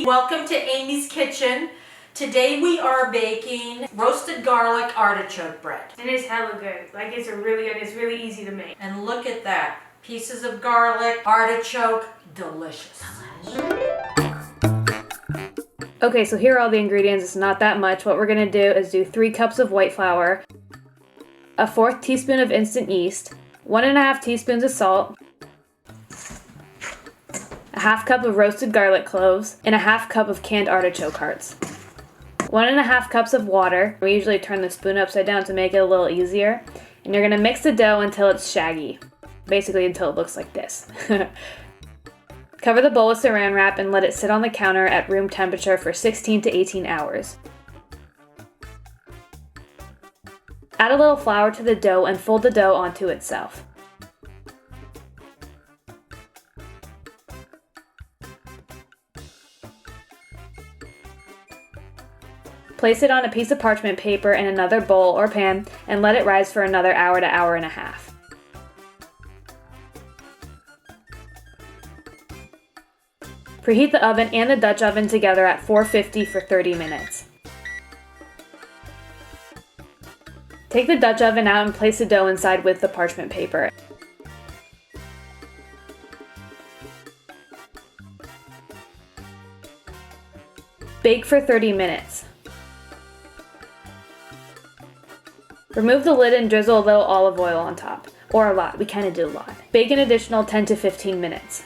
Amy. Welcome to Amy's Kitchen. Today we are baking roasted garlic artichoke bread. And it's hella good. Like it's really good. It's really easy to make. And look at that. Pieces of garlic, artichoke, delicious. Okay, so here are all the ingredients. It's not that much. What we're gonna do is do 3 cups of white flour, a 1/4 teaspoon of instant yeast, 1½ teaspoons of salt, a 1/2 cup of roasted garlic cloves, and a 1/2 cup of canned artichoke hearts. 1½ cups of water. We usually turn the spoon upside down to make it a little easier. And you're gonna mix the dough until it's shaggy. Basically until it looks like this. Cover the bowl with saran wrap and let it sit on the counter at room temperature for 16 to 18 hours. Add a little flour to the dough and fold the dough onto itself. Place it on a piece of parchment paper in another bowl or pan and let it rise for another hour to hour and a half. Preheat the oven and the Dutch oven together at 450 for 30 minutes. Take the Dutch oven out and place the dough inside with the parchment paper. Bake for 30 minutes. Remove the lid and drizzle a little olive oil on top. Or a lot, we kind of do a lot. Bake an additional 10 to 15 minutes.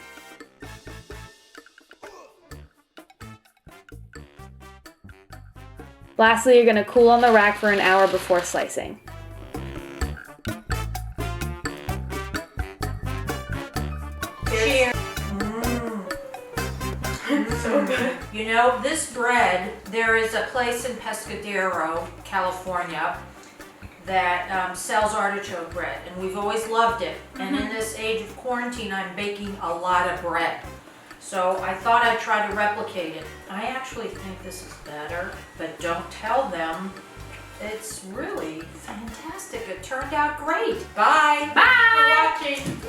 Lastly, you're going to cool on the rack for an hour before slicing. Cheers. So good. You know, this bread, there is a place in Pescadero, California, that sells artichoke bread, and we've always loved it. And in this age of quarantine, I'm baking a lot of bread. So I thought I'd try to replicate it. I actually think this is better, but don't tell them. It's really fantastic. It turned out great. Bye. Bye. For watching.